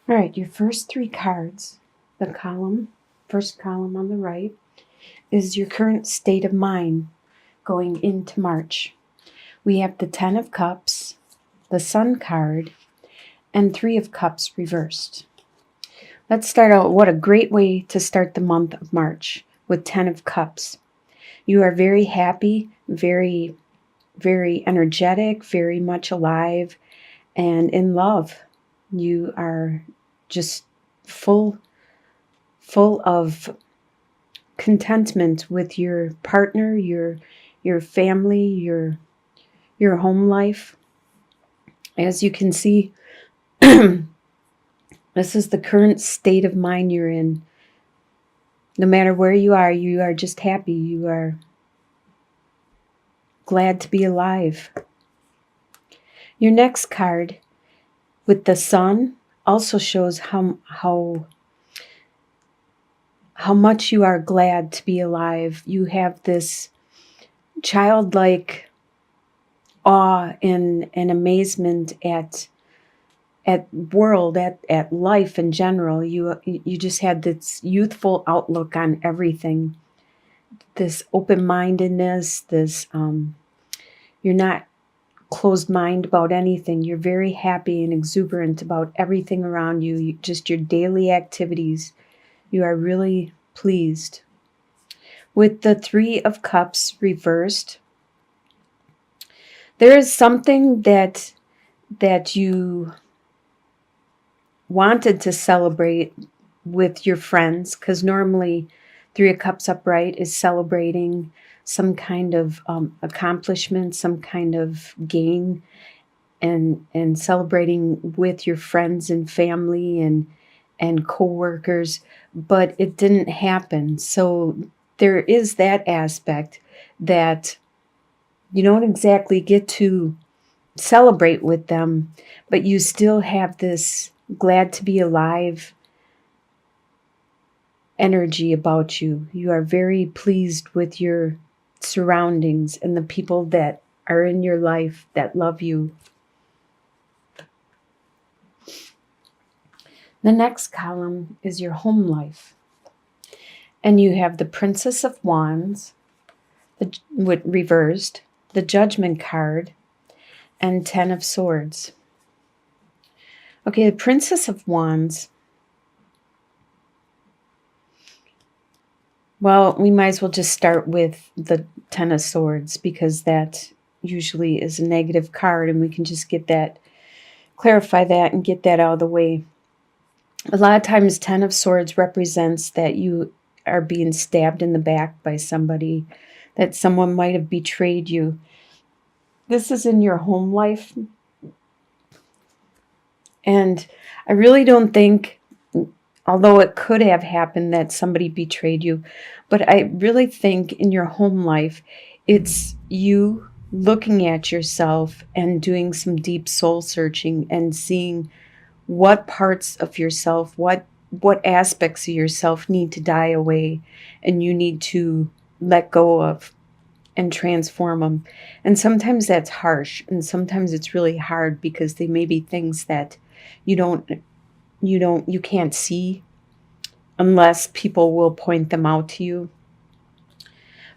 All right, your first three cards, first column on the right, is your current state of mind going into March. We have the Ten of Cups, the Sun card, and Three of Cups reversed. Let's start out. What a great way to start the month of March with Ten of Cups. You are very happy, very, very energetic, very much alive, and in love. You are just full of contentment with your partner, your family, your home life. As you can see, this is the current state of mind you're in. No matter where you are just happy. You are glad to be alive. Your next card with the Sun also shows how much you are glad to be alive. You have this childlike awe and amazement at life in general. You just had this youthful outlook on everything, this open-mindedness, this you're not closed mind about anything. You're very happy and exuberant about everything around you. Just your daily activities. You are really pleased. With the Three of Cups reversed, there is something that you wanted to celebrate with your friends, because normally Three of Cups upright is celebrating some kind of accomplishment, some kind of gain, and celebrating with your friends and family and co-workers, but it didn't happen. So there is that aspect that you don't exactly get to celebrate with them, but you still have this glad to be alive energy about you. You are very pleased with your surroundings and the people that are in your life that love you. The next column is your home life. And you have the Princess of Wands, reversed, the Judgment card, and Ten of Swords. Okay, the Princess of Wands. Well, we might as well just start with the Ten of Swords, because that usually is a negative card, and we can just clarify that and get that out of the way. A lot of times Ten of Swords represents that you are being stabbed in the back by somebody, that someone might have betrayed you. This is in your home life. And I really don't think, although it could have happened that somebody betrayed you, but I really think in your home life, it's you looking at yourself and doing some deep soul searching and seeing what parts of yourself, what aspects of yourself need to die away and you need to let go of and transform them. And sometimes that's harsh, and sometimes it's really hard because they may be things that you can't see unless people will point them out to you.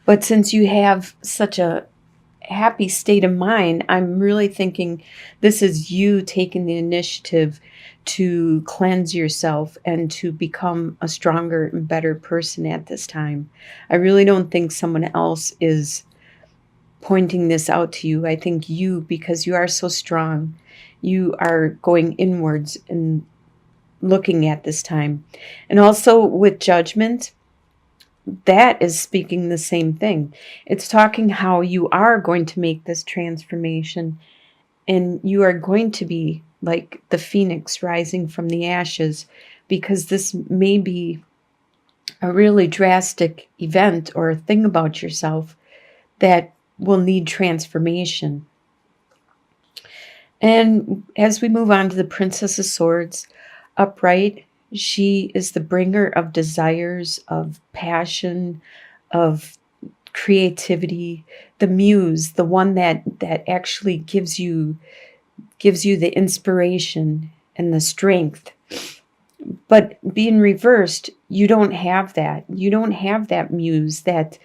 But since you have such a happy state of mind, I'm really thinking this is you taking the initiative to cleanse yourself and to become a stronger and better person at this time. I really don't think someone else is pointing this out to you. I think you, because you are so strong, you are going inwards and looking at this time. And also with Judgment, that is speaking the same thing. It's talking how you are going to make this transformation, and you are going to be like the phoenix rising from the ashes, because this may be a really drastic event or a thing about yourself that will need transformation. And as we move on to the Princess of Swords, upright, she is the bringer of desires, of passion, of creativity, the muse, the one that actually gives you the inspiration and the strength But being reversed, you don't have that. You don't have that muse, that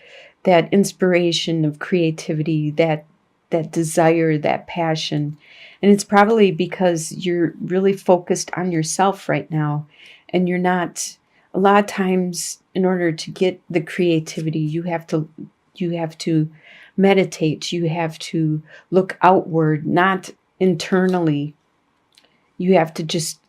inspiration of creativity, that desire, that passion. And it's probably because you're really focused on yourself right now, and you're not, a lot of times in order to get the creativity, you have to meditate, you have to look outward, not internally. You have to just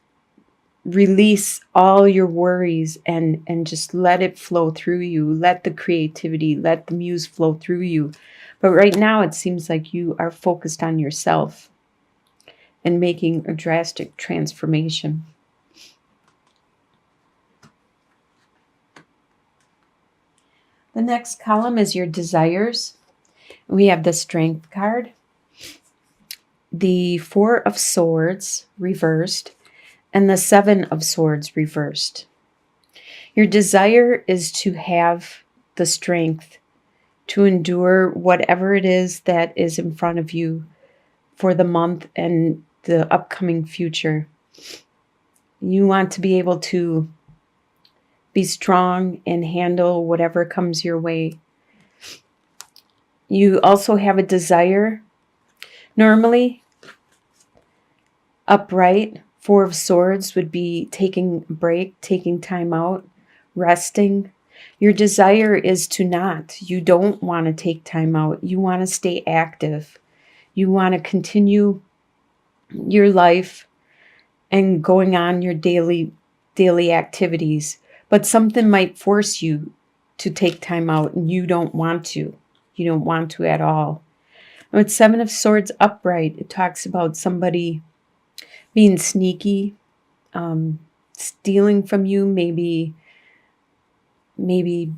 release all your worries and just let it flow through you. Let the creativity, let the muse flow through you. But right now it seems like you are focused on yourself and making a drastic transformation. The next column is your desires. We have the Strength card, the Four of Swords reversed, and the Seven of Swords reversed. Your desire is to have the strength to endure whatever it is that is in front of you for the month and the upcoming future. You want to be able to be strong and handle whatever comes your way. You also have a desire, normally upright, Four of Swords would be taking a break, taking time out, resting. Your desire is to not. You don't want to take time out. You want to stay active. You want to continue your life and going on your daily activities. But something might force you to take time out and you don't want to. You don't want to at all. With Seven of Swords upright, it talks about somebody being sneaky, stealing from you, maybe being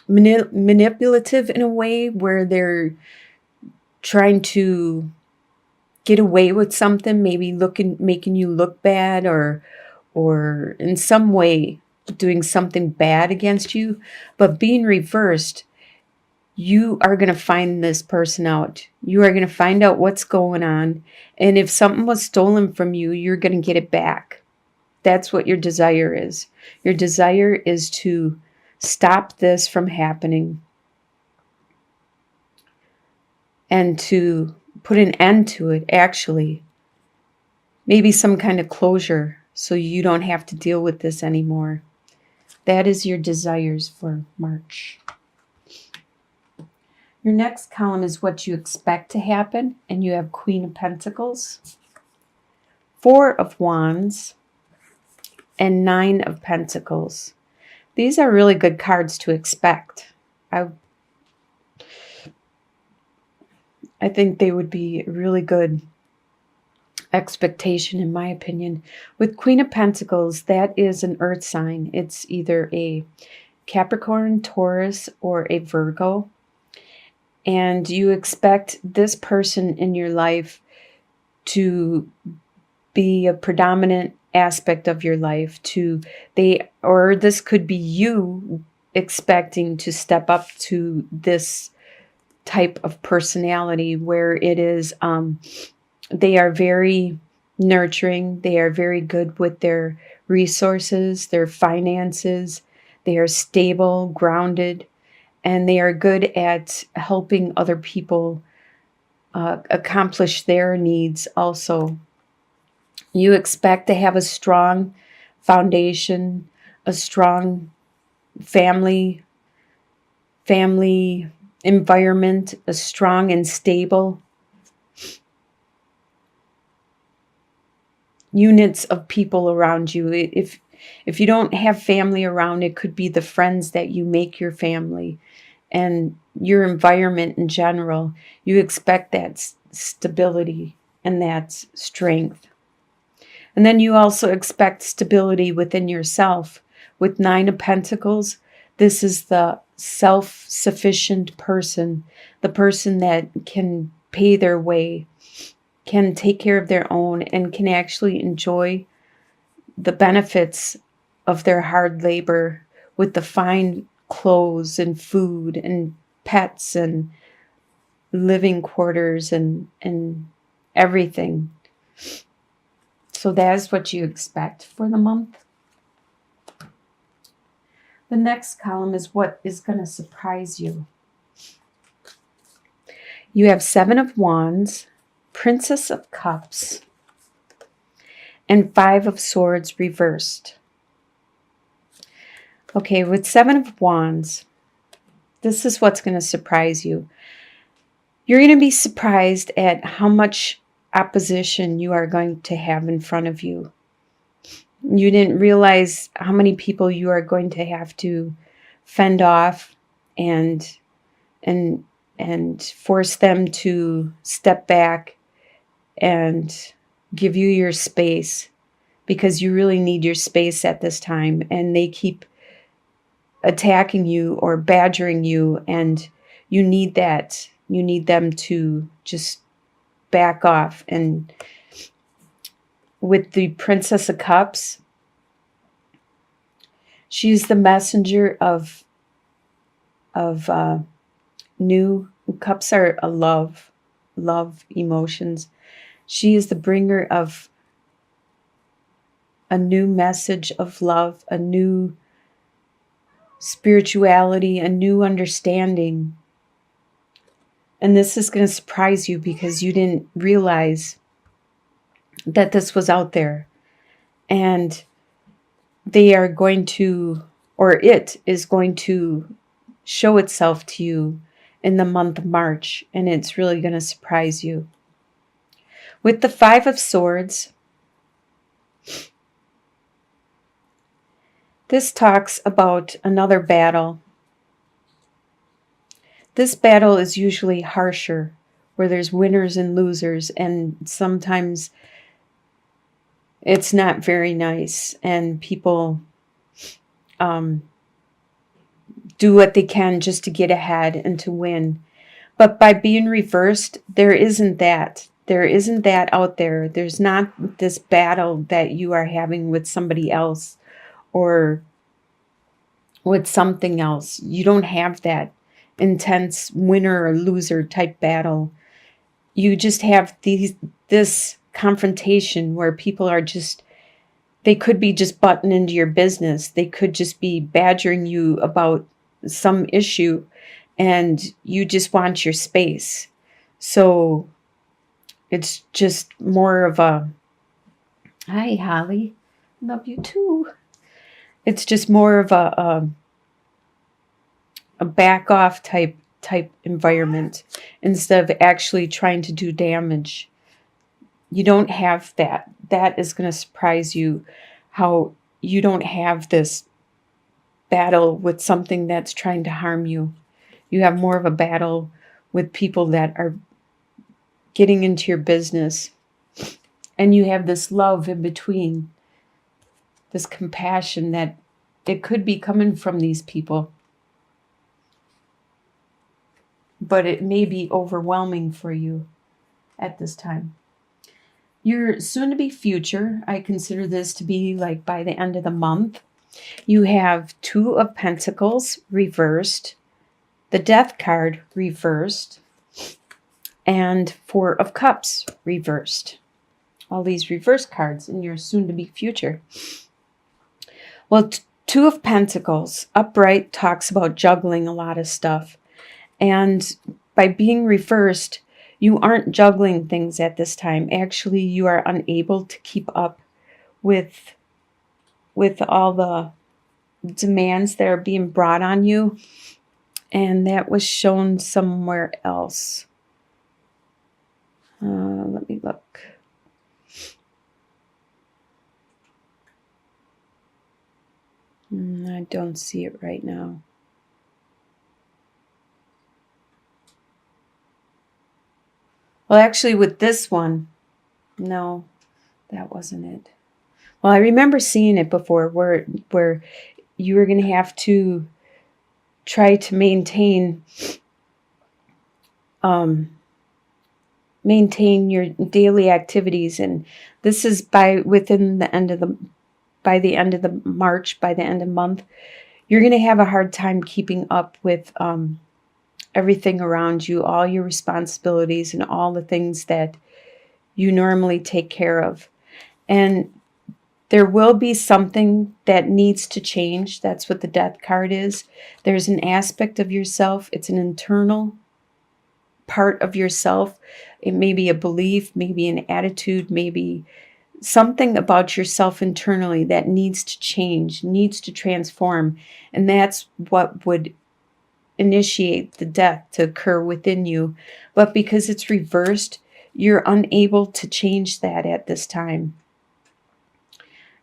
manipulative in a way where they're trying to get away with something, maybe making you look bad, or in some way doing something bad against you. But being reversed, you are going to find this person out. You are going to find out what's going on. And if something was stolen from you, you're going to get it back. That's what your desire is. Your desire is to stop this from happening and to put an end to it, actually. Maybe some kind of closure so you don't have to deal with this anymore. That is your desires for March. Your next column is what you expect to happen, and you have Queen of Pentacles, Four of Wands, and Nine of Pentacles. These are really good cards to expect. I think they would be a really good expectation, in my opinion. With Queen of Pentacles, that is an earth sign. It's either a Capricorn, Taurus, or a Virgo. And you expect this person in your life to be a predominant aspect of your life, or this could be you expecting to step up to this type of personality where it is they are very nurturing, they are very good with their resources, their finances, they are stable, grounded, and they are good at helping other people accomplish their needs also. You expect to have a strong foundation, a strong family environment, a strong and stable units of people around you. If you don't have family around, it could be the friends that you make your family and your environment in general. You expect that stability and that strength. And then you also expect stability within yourself. With Nine of Pentacles, this is the self-sufficient person, the person that can pay their way, can take care of their own, and can actually enjoy the benefits of their hard labor with the fine clothes and food and pets and living quarters and everything. So that is what you expect for the month. The next column is what is going to surprise you. You have Seven of Wands, Princess of Cups, and Five of Swords reversed. Okay, with Seven of Wands, this is what's going to surprise you. You're going to be surprised at how much opposition you are going to have in front of you. You didn't realize how many people you are going to have to fend off and force them to step back and give you your space, because you really need your space at this time, and they keep attacking you or badgering you, and you need that. You need them to just back off. And with the Princess of Cups, she's the messenger of new. Cups are a love emotions. She is the bringer of a new message of love, a new spirituality, a new understanding. And this is going to surprise you because you didn't realize that this was out there. And they are going to, or it is going to show itself to you in the month of March. And it's really going to surprise you. With the Five of Swords, this talks about another battle. This battle is usually harsher, where there's winners and losers, and sometimes it's not very nice, and people do what they can just to get ahead and to win. But by being reversed, there isn't that. There isn't that out there. There's not this battle that you are having with somebody else or with something else. You don't have that intense winner or loser type battle. You just have this confrontation where people are just, they could be just butting into your business. They could just be badgering you about some issue, and you just want your space. So it's just more of a, hi Holly, love you too. It's just more of a back off type environment instead of actually trying to do damage. You don't have that. That is going to surprise you, how you don't have this battle with something that's trying to harm you. You have more of a battle with people that are getting into your business. And you have this love in between, this compassion that it could be coming from these people. But it may be overwhelming for you at this time. Your soon-to-be future, I consider this to be like by the end of the month. You have Two of Pentacles reversed, the Death card reversed, and Four of Cups reversed. All these reverse cards in your soon-to-be future. Well, Two of Pentacles upright talks about juggling a lot of stuff. And by being reversed, you aren't juggling things at this time. Actually, you are unable to keep up with all the demands that are being brought on you. And that was shown somewhere else. Let me look. I don't see it right now. Well, actually, with this one, no, that wasn't it. Well, I remember seeing it before where you were going to have to try to maintain your daily activities, and this is by the end of the March, by the end of the month, you're going to have a hard time keeping up with everything around you, all your responsibilities and all the things that you normally take care of. And there will be something that needs to change. That's what the Death card is. There's an aspect of yourself. It's an internal part of yourself. It may be a belief, maybe an attitude, maybe something about yourself internally that needs to change, needs to transform. And that's what would initiate the death to occur within you. But because it's reversed, you're unable to change that at this time.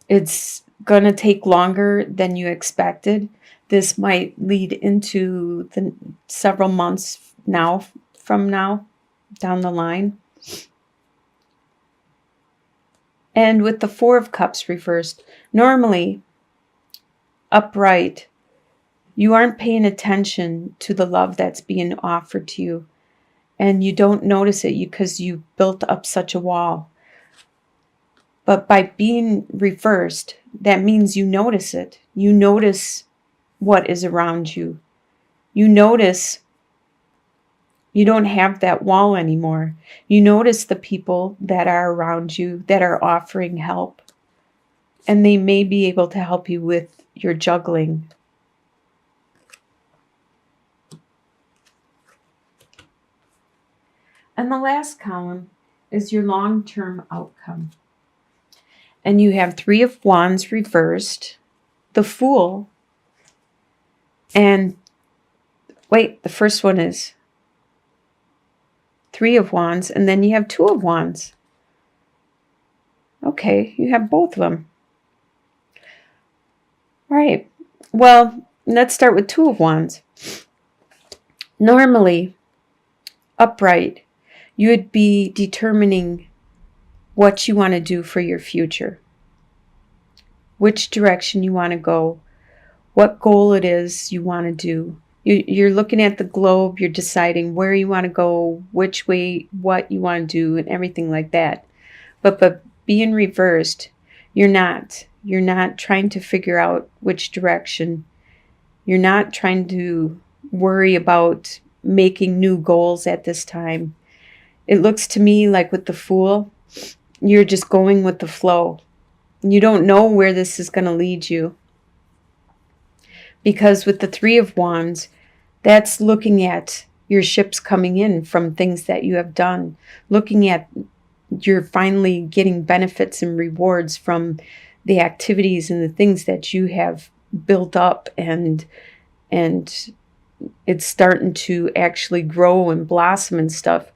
It's going to take longer than you expected. This might lead into the several months from now down the line. And with the Four of Cups reversed, normally upright, you aren't paying attention to the love that's being offered to you. And you don't notice it because you built up such a wall. But by being reversed, that means you notice it. You notice what is around you. You notice you don't have that wall anymore. You notice the people that are around you that are offering help. And they may be able to help you with your juggling. And the last column is your long-term outcome. And you have Three of Wands reversed, the Fool, and wait, the first one is Three of Wands, and then you have Two of Wands. Okay, you have both of them. All right, well, let's start with Two of Wands. Normally, upright, you would be determining what you want to do for your future, which direction you want to go, what goal it is you want to do. You're looking at the globe, you're deciding where you want to go, which way, what you want to do, and everything like that. But being reversed, you're not trying to figure out which direction. You're not trying to worry about making new goals at this time. It looks to me like with the Fool, you're just going with the flow. You don't know where this is going to lead you. Because with the Three of Wands, that's looking at your ships coming in from things that you have done. Looking at you're finally getting benefits and rewards from the activities and the things that you have built up, and it's starting to actually grow and blossom and stuff.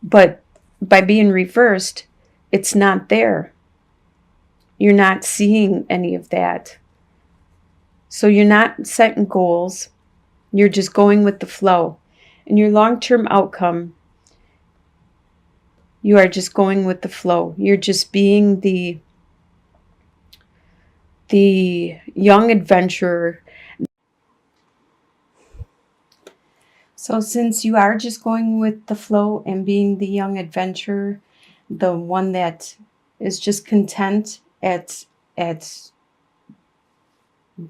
But by being reversed, it's not there. You're not seeing any of that. So you're not setting goals. You're just going with the flow. And your long-term outcome, you are just going with the flow. You're just being the young adventurer. So since you are just going with the flow and being the young adventurer, the one that is just content at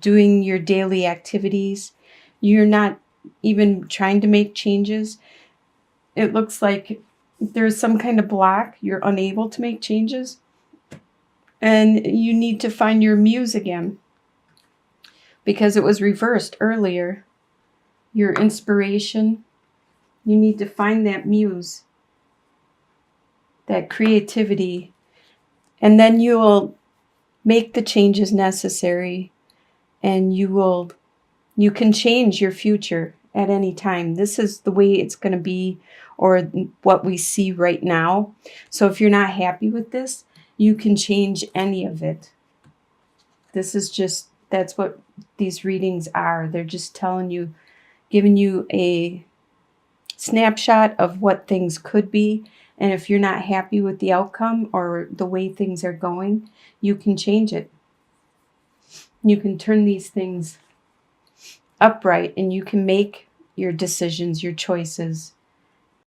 doing your daily activities, you're not even trying to make changes. It looks like there's some kind of block. You're unable to make changes. And you need to find your muse again. Because it was reversed earlier. Your inspiration. You need to find that muse. That creativity. And then you will make the changes necessary. And you can change your future at any time. This is the way it's going to be, or what we see right now. So if you're not happy with this, you can change any of it. That's what these readings are. They're just telling you, giving you a snapshot of what things could be. And if you're not happy with the outcome or the way things are going, you can change it. You can turn these things upright, and you can make your decisions, your choices.